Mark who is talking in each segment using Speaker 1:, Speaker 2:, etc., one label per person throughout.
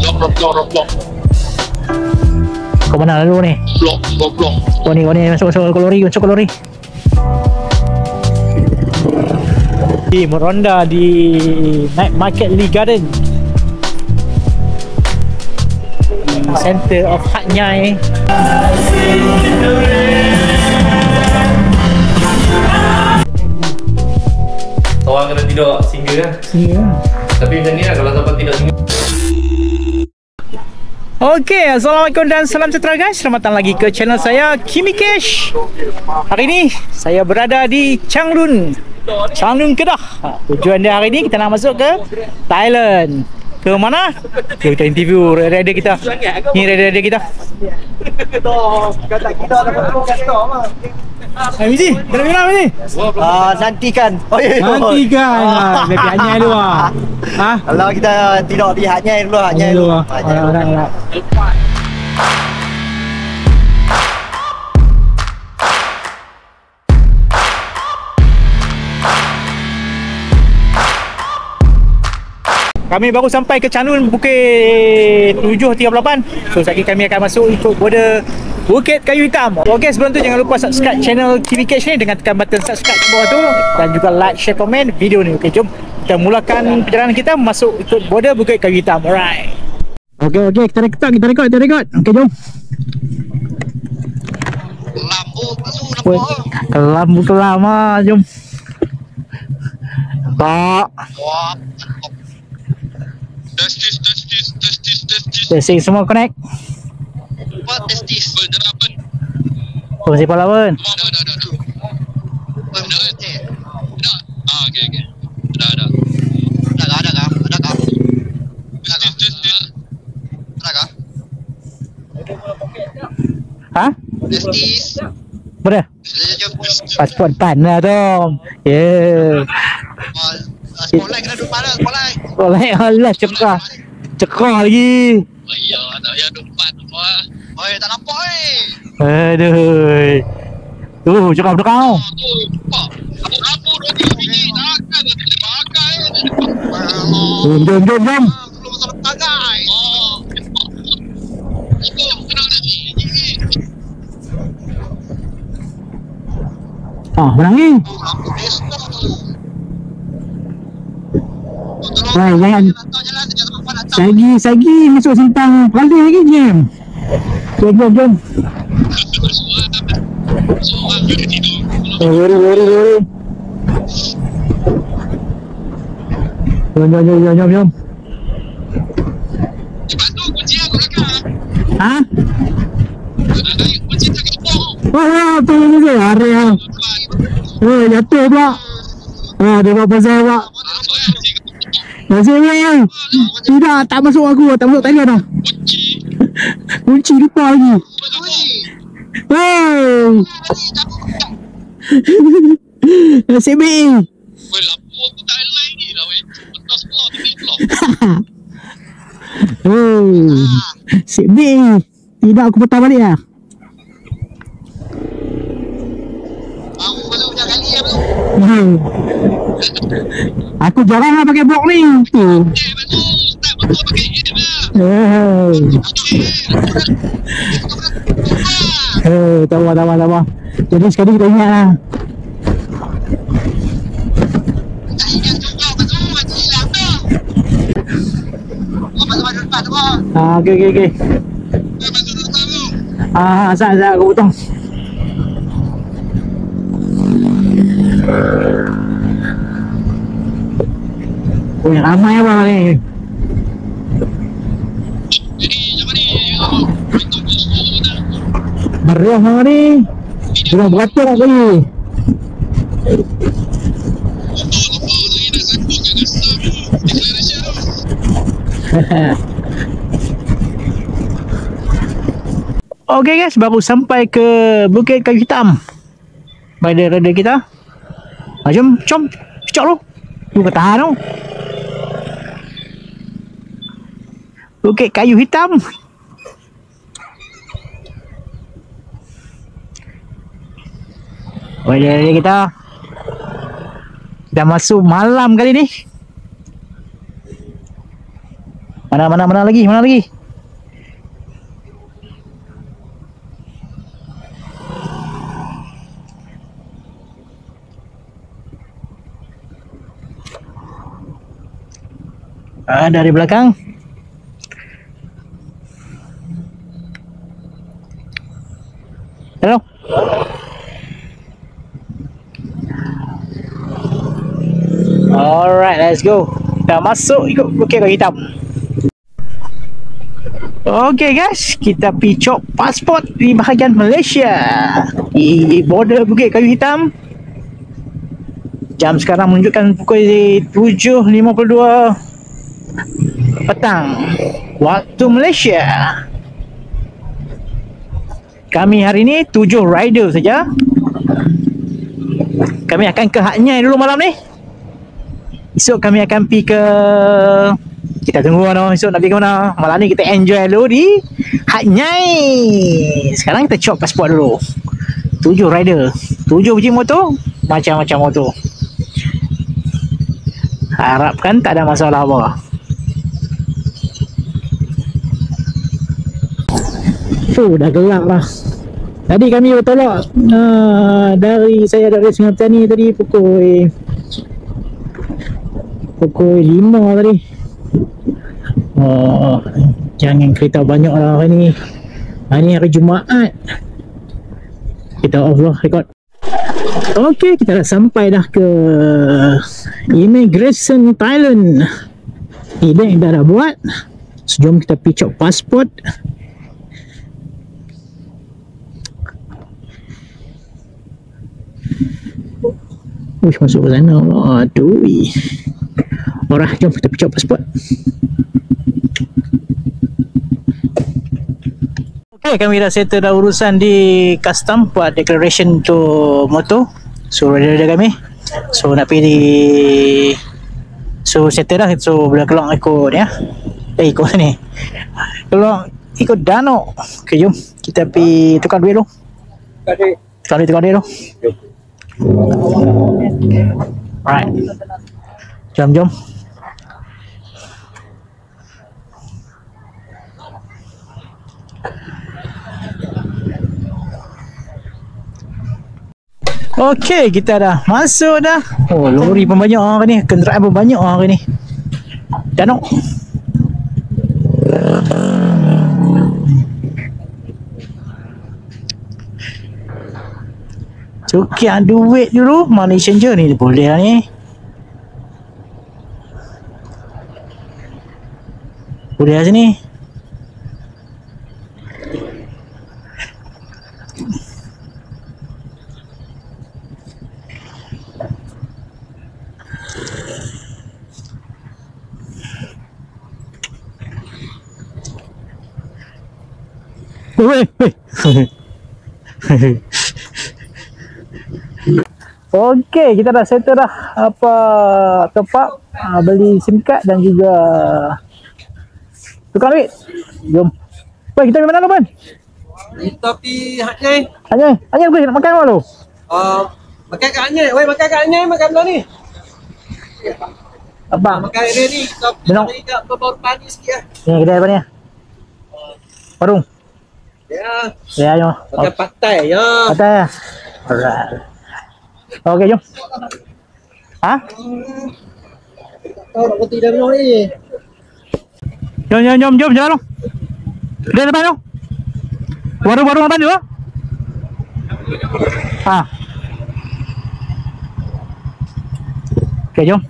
Speaker 1: Blok.
Speaker 2: Kau mana dulu ni?
Speaker 1: Blok.
Speaker 2: Oh ni masuk kolori. Di meronda di Night Market Lee Garden, center of Hat Nyai.
Speaker 3: Orang kena tidur single kan? Tapi macam ni lah kalau sampai tidur single.
Speaker 2: Okey, Assalamualaikum dan salam sejahtera guys. Selamat datang lagi ke channel saya, Kimi Cash. Hari ini saya berada di Changlun, Kedah. Tujuan dia hari ini kita nak masuk ke Thailand. Ke mana? Kita interview rider kita. Ni rider kita.
Speaker 4: Kata kita dapat kata mah.
Speaker 2: Misi, kena bilang ni.
Speaker 4: Nantikan. Oh ya.
Speaker 2: Nantikan. Lebih hanya dulu ah.
Speaker 4: Kalau kita tidak di hatnya dulu, hatnya dulu.
Speaker 2: Alright. Kami baru sampai ke Changlun Bukit 738. So lagi kami akan masuk ikut border Bukit Kayu Hitam. Okey, sebelum tu jangan lupa subscribe channel TV Cash ni dengan tekan button subscribe kat bawah tu dan juga like, share, komen video ni. Okey, jom kita mulakan perjalanan kita masuk ikut border Bukit Kayu Hitam. Alright. Okey, kita record. Okey, jom. Lambu kelama, jom. Tak. Testing semua connect.
Speaker 1: What testis? Berapa?
Speaker 2: Oh, si pahlawan.
Speaker 1: Okey. Ada.
Speaker 2: Ha?
Speaker 1: Testis.
Speaker 2: Berapa? Pasport pan lah Tom. Yeah.
Speaker 1: Spotlight kena duduk mana? Spotlight.
Speaker 2: Alah, cekah lagi.
Speaker 1: Ya, tak payah depan apa. Oi, tak nampak
Speaker 2: Aduh. Cekah betul kau.
Speaker 1: Tu, nampak. Apa 2-3 biji nak makan dia makan.
Speaker 2: Jom.
Speaker 1: Belum salah pakai. Itu kenal ni.
Speaker 2: Menang ni.
Speaker 1: Lampu desktop tu.
Speaker 2: Jangan. Sagi masuk simpang Paldi lagi jam. Jom. Worry. Jom.
Speaker 1: Cepat tu kunci aku belakang.
Speaker 2: Ha?
Speaker 1: Kunci tak kepong.
Speaker 2: Tolong je. Hari ah. Jatuh pula. Dia buat pasal pula. Masih weh. Tidak, tak masuk aku, tak masuk Thailand dah. Kunci lupa lagi. Hey. Nasib baik.
Speaker 1: Weh, lampu aku tak align ni lah weh. Betul sebelah tinggi pula.
Speaker 2: Nasib baik. Tidak, aku petang balik lah.
Speaker 1: Aku baru dah kali ya tu.
Speaker 2: Aku jarang lah pakai blok ni. Tu.
Speaker 1: Betul pakai ini dah.
Speaker 2: Tak apa. Jadi sekali kita ingat lah.
Speaker 1: Tak ingat juga betul mati hilang tu. Kau masuk depan tu kau.
Speaker 2: Okey.
Speaker 1: Kau masuk depan tu.
Speaker 2: Asal aku potong. Ramai apa ni?
Speaker 1: Jadi macam ni. Itu bosku dah.
Speaker 2: Meriah mana ni? Sudah berapa nak kali? Okey guys, baru sampai ke Bukit Kayu Hitam. Rider kita. Jom, cocok lu. Lu kata tu. Bukit Kayu Hitam. Rider kita. Kita masuk malam kali ni. Mana lagi? Mana lagi? Dari belakang. Hello. Alright, let's go. Dah masuk ikut Bukit Kayu Hitam. Okay guys, kita picok pasport di bahagian Malaysia di border Bukit Kayu Hitam. Jam sekarang menunjukkan pukul 7.52 petang waktu Malaysia. Kami hari ni 7 rider saja. Kami akan ke Hat Yai dulu malam ni. Esok kami akan pergi ke, kita tunggu mana esok nak pergi ke mana. Malam ni kita enjoy dulu di Hat Yai. Sekarang kita cop pasport dulu. 7 rider, 7 biji motor, macam-macam motor. Harapkan tak ada masalah apa. Dah gelap lah. Tadi kami bertolak saya dari Sungai Petani tadi pukul 5 tadi. Jangan kereta banyak lah hari ni. Hari ni hari Jumaat. Kita off lah record. Okey, kita dah sampai dah ke Immigration Thailand. Ini dah buat. Jom kita picok pasport. Uish, masuk ke sana. Aduh. Alright, jom kita picok pasport. Okay, kami dah settle dah urusan di custom buat declaration untuk motor. So rider kami. So nak pergi di, so settle dah. So boleh keluar ikut ya. Ikut ni. Keluar ikut Danau. Okay, jom kita pergi tukar duit dulu. Tukar duit dulu. Right. Jom. Okey, kita dah masuk dah. Oh, lori pun banyak hari ni. Kenderaan pun banyak hari ni. Danau. Cukian duit dulu. Malaysian je ni boleh lah ni. Boleh lah sini. Okey, kita dah settle dah apa top up, beli SIM card dan juga tukar duit. Jom. Wei, kita pergi mana lu, Ban?
Speaker 4: Kita pergi Hat Yai.
Speaker 2: Hat Yai pergi nak makan apa lu?
Speaker 4: Makan kat Hat Yai. Wei, makan kat Hat Yai makan belah ni.
Speaker 2: Apa?
Speaker 4: Makan area ni. Kita pergi kat Baru Padi sikit lah.
Speaker 2: Ni kedai apa ni? Warung.
Speaker 4: Ya.
Speaker 2: Ya, jom.
Speaker 4: Makan patai ya.
Speaker 2: Patai ya. Alright. Okey, jom. Ha?
Speaker 4: Tahu nak putih dah minum ni.
Speaker 2: Jom, jalan lu. Dia depan lu. Warung depan tu. Ha. Okey, jom.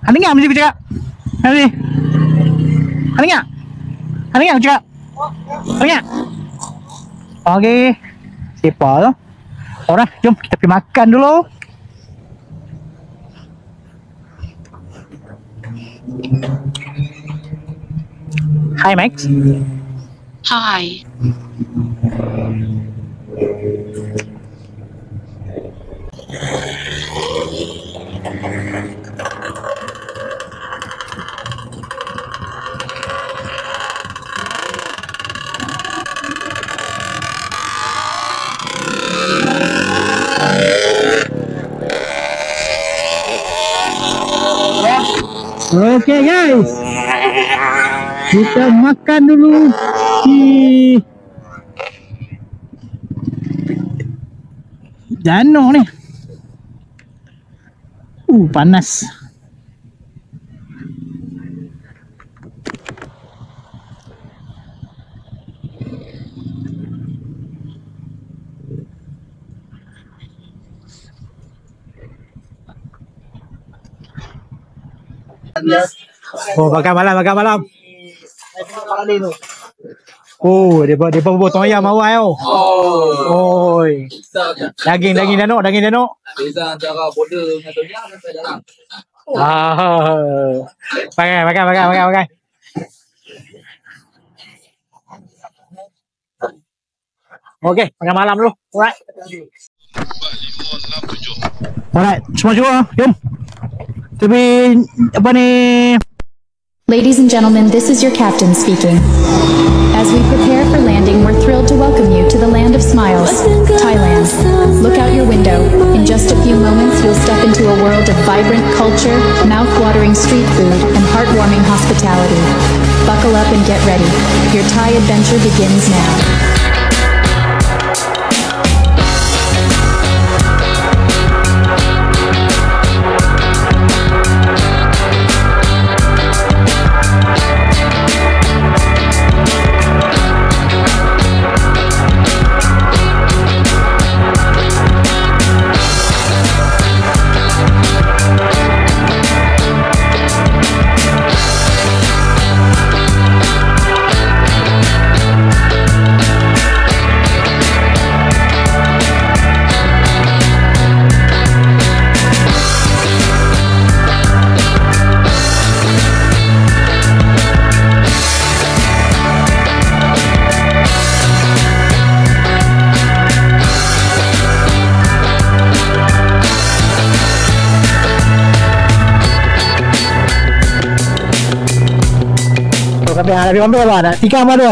Speaker 2: Ada ngak mesti aku cakap. Nanti. Ada ngak aku cakap. Ada ngak. Okey. Siapa tu? Orang, jom kita pergi makan dulu. Hi Max.
Speaker 1: Hi.
Speaker 2: Okay guys, kita makan dulu di danau ni. Panas. Oh, makan malam. Oh, dia buat tom ayam awal tau. Oh. Daging danok.
Speaker 5: Beza antara border dengan tom yum sampai dalam.
Speaker 2: Makan. Okey, makan malam dulu. Alright, semua jom. Tapi apa ni?
Speaker 6: Ladies and gentlemen, this is your captain speaking. As we prepare for landing, we're thrilled to welcome you to the land of smiles, Thailand. Look out your window. In just a few moments, you'll step into a world of vibrant culture, mouth-watering street food, and heartwarming hospitality. Buckle up and get ready. Your Thai adventure begins now.
Speaker 2: Habis ambil apa? Nak tikam apa tu?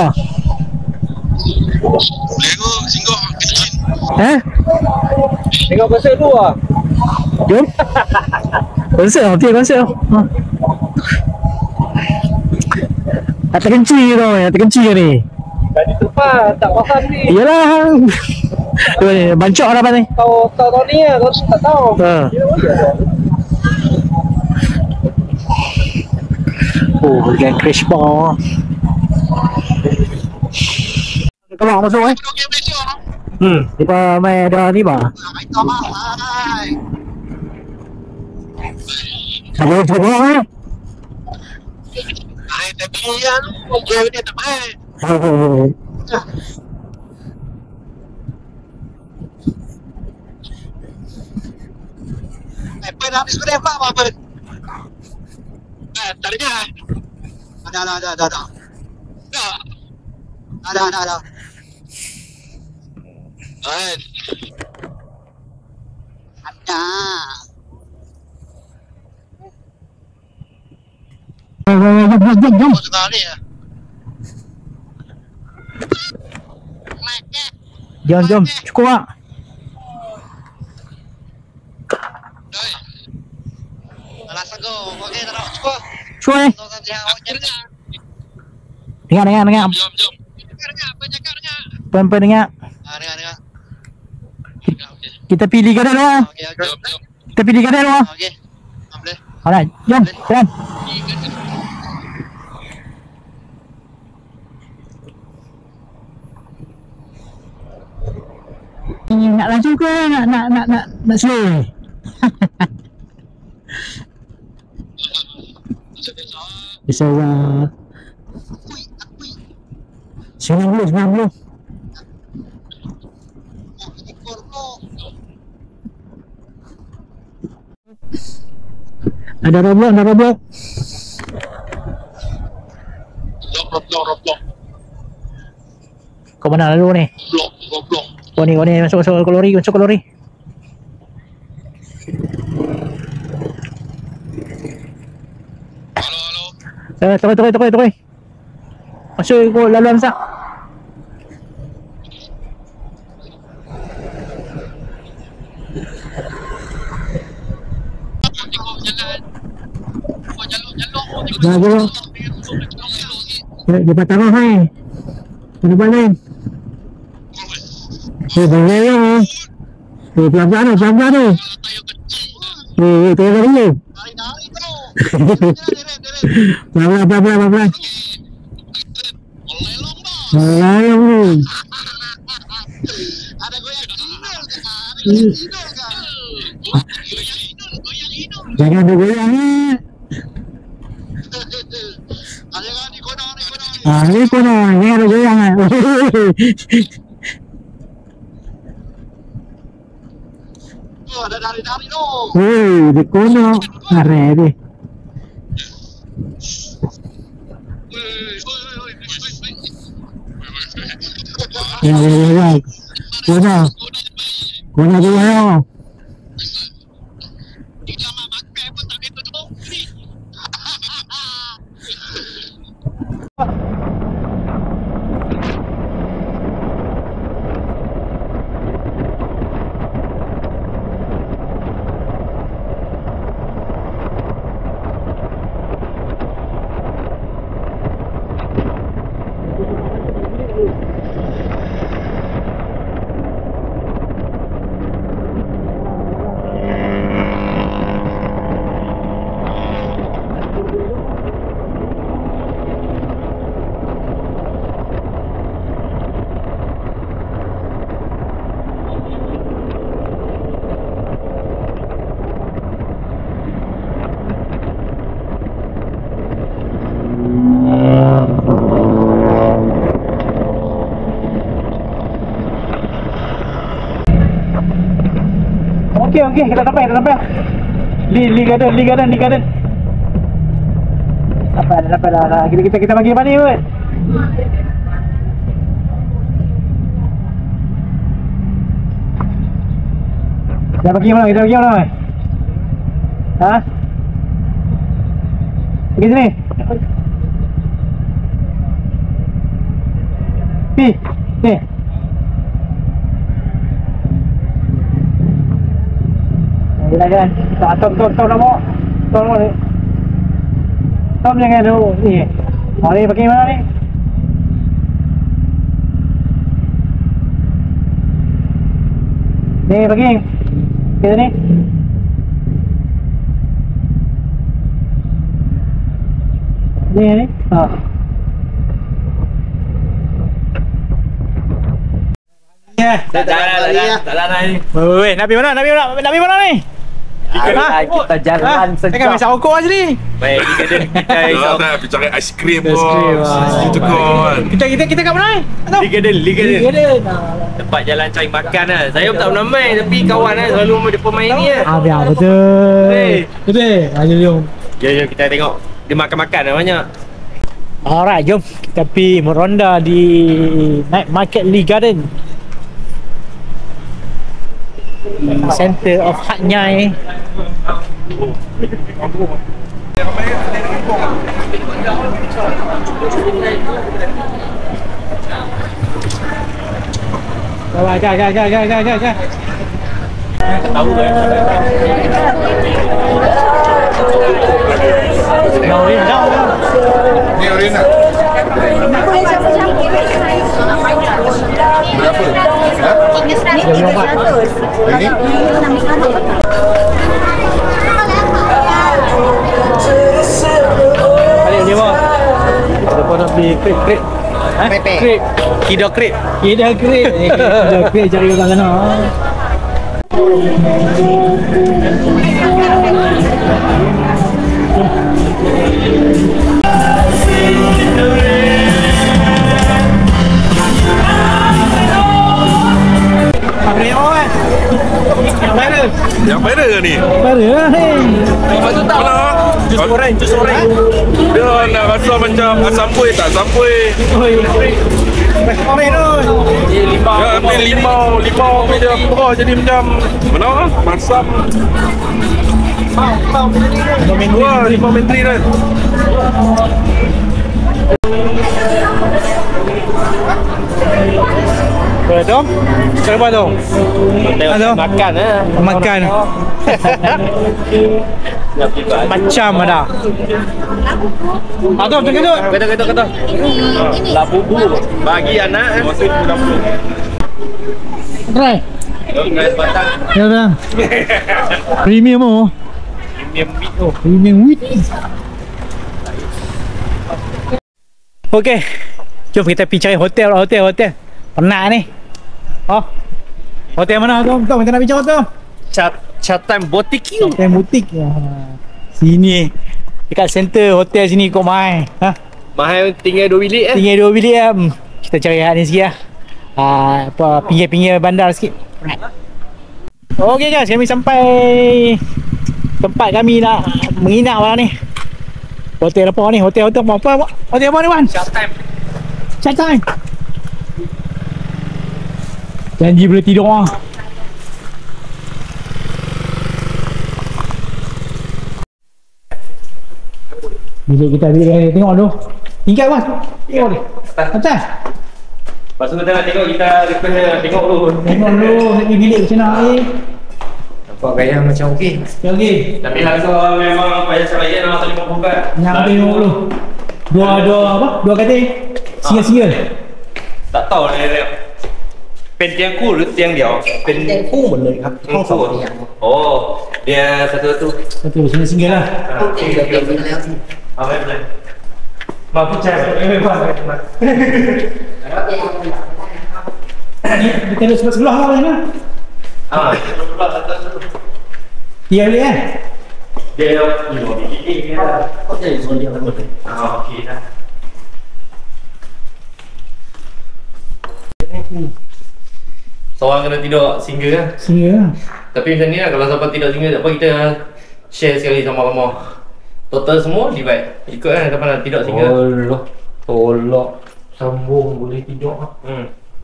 Speaker 1: Lego singgah kecil.
Speaker 2: Tengok konsert tu lah. Jom. Konsert. Tak terkenci tau, ni.
Speaker 5: Tadi tepat, tak faham ni.
Speaker 2: Iyalah. Bancok dah apa ni?
Speaker 5: Tahu ni lah, kau tak tahu.
Speaker 2: Oh, dengan crash bar. Keluar masuk
Speaker 1: Okey Malaysia.
Speaker 2: Kita main ada ni bah. Sabar.
Speaker 1: Tapi yang okey dia tak main. Apa dah habis kau apa? Tak dengar. Ada.
Speaker 2: Jom.
Speaker 1: Sekali ya.
Speaker 2: Jom. Cukup tak?
Speaker 1: Alas aku. Okey, tak nak cukup.
Speaker 2: Cukup ni. Dengar.
Speaker 1: Jom. Dengar, penjaga dengar.
Speaker 2: Pelan-pelan dengar.
Speaker 1: Dengar.
Speaker 2: Kita pilih kadang dulu.
Speaker 1: Okey. Jom.
Speaker 2: Kita pilih kadang dulu.
Speaker 1: Okey. Boleh.
Speaker 2: Alright, jom. Jalan. Nak laju ke nak slow? Bisa lah. 90. Ada robot.
Speaker 1: Roblok.
Speaker 2: Kau mana lalu ni?
Speaker 1: Roblok.
Speaker 2: Kau ni masuk kalori.
Speaker 1: Halo.
Speaker 2: Tukar. Masuk ikut laluan sak.
Speaker 7: Dah bro. Dia patah roh hai. Mana boleh? Boleh ya. Pelan-pelan tu, pelan-pelan tu. Tengok dulu. Pelan-pelan. Melayang tu.
Speaker 1: Ada goyang hidung kan?
Speaker 7: Jangan ada goyang ni.
Speaker 1: Jangan di konon.
Speaker 7: Ni konon. Ni ada goyang kan?
Speaker 1: Oh, ada dari tu.
Speaker 7: Di konon. Are ni. Ya. Konon goyang.
Speaker 2: Okey, kita sampai. Lee Garden. Sampai dah. Kita bagi mana ni, Bud? Kita bagi mana? Ha? Pergi sini. Ni. Jalan. Tom nak bawa. Tom ni. Tom jangan dulu ni. Ni pergi mana ni? Ni pergi. Ke sini. Ni. Ha.
Speaker 3: Tak jalan ni.
Speaker 2: Weh, nak pergi mana ni?
Speaker 4: Kita jalan
Speaker 2: sejak. Kan masak rokok lah sini.
Speaker 3: Baik, kita
Speaker 8: nak pergi cari aiskrim bos. Itu kan.
Speaker 2: Kita kat mana ni?
Speaker 3: Lee Garden. Tempat jalan cari makan lah. Saya pun tak pernah main tapi kawan lah selalu mereka main ni lah.
Speaker 7: Biar betul. Jom.
Speaker 3: Jom kita tengok. Dia makan-makan lah banyak.
Speaker 2: Alright, jom kita pergi meronda di Night Market Lee Garden. Center of Hat Nyai. Bawa, ja.
Speaker 3: Tahu kan?
Speaker 8: Ni orin nak. Berapa? Ini?
Speaker 2: Balik dia bawah. Kita pun nak beli krep. Krep. Kidok krep. Cari orang sana.
Speaker 8: Yang mana ni?
Speaker 2: Mana? Jus goreng.
Speaker 8: Dia nak rasa macam asam kuih tak asam kuih.
Speaker 2: Oren tu.
Speaker 8: Dia ambil limau ambil dia perah jadi macam mana? Masam. Wah, limau menteri kan.
Speaker 2: tu. Kenapa tu?
Speaker 3: Tengok
Speaker 2: Aduh.
Speaker 3: makan
Speaker 2: Makan. Macam ada. Atau macam tu.
Speaker 3: Kata. Lah bubu bagi anak
Speaker 2: Try.
Speaker 3: batang
Speaker 2: Ya dah. Premium oh. Premium wheat. Okey. Jom kita pergi cari hotel. Penat ni. Oh. Hotel mana tu? Kita nak pergi cari hotel.
Speaker 3: Chatham Boutique.
Speaker 2: Hotel butik. Sini. Dekat center hotel sini kau mai. Ha?
Speaker 3: Mahal tinggal 2 bilik
Speaker 2: Tinggal 2 bilik lah. Kita cari hak ni sikit lah. Apa pinggir-pinggir bandar sikit. Right. Okey guys, kami sampai tempat kami nak menginap malam ni. Hotel apa ni? Hotel apa? Hotel apa ni, Wan? Chatham. Janji boleh tidur ah. Bilik kita tengok dulu. Tinggal Mas. Tengok ni. Atas.
Speaker 3: Lepas tu kita nak tengok, kita tengok dulu.
Speaker 2: Tengok dulu lagi bilik macam mana ni.
Speaker 3: Nampak gaya macam okey.
Speaker 2: Okey.
Speaker 3: Tapi kalau memang payah saya nak tak 50 kan.
Speaker 2: Nak tengok dulu. Dua katil. Single.
Speaker 3: Tak tahu ni. เป็นเตียงคู่หรือเตียงเดี่ยวเป็นคู่หมดเลยครับห้องสองโอ้เดี๋ยวsatu
Speaker 2: Single lah.
Speaker 3: เอาไม่เป็นไรมาผู้ชายไม่ว่ากันมา
Speaker 2: Ni kita duduk sebelah lah ni. Tiga bilik kan?
Speaker 3: Diaอยู่ที่นี่เขาจะอยู่โซนเดียวกันหมดเลยโอเคนะseorang kena tidur single kan?
Speaker 2: Single lah.
Speaker 3: Tapi macam ni lah, kalau siapa tidur single tak apa, kita share sekali sama-sama. Total semua divide. Ikut kan siapa nak tidur single. Allah, tolak sambung boleh tidur.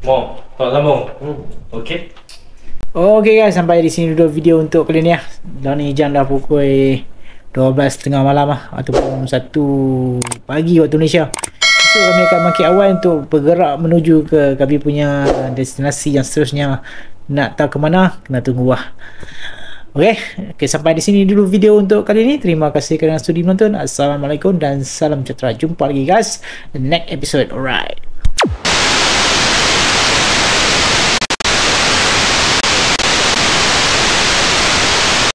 Speaker 3: Mau tolak sambung. Okey.
Speaker 2: Okey guys, sampai di sini dulu video untuk kali ni lah. Dah ni jam dah pukul 12.30 malam lah, ataupun 1 pagi waktu Malaysia. So kami akan makin awal untuk bergerak menuju ke kami punya destinasi yang seterusnya. Nak tahu ke mana, kena tunggu lah. Okay, sampai di sini dulu video untuk kali ini. Terima kasih kerana sudi menonton. Assalamualaikum dan salam sejahtera. Jumpa lagi guys next episode. Alright.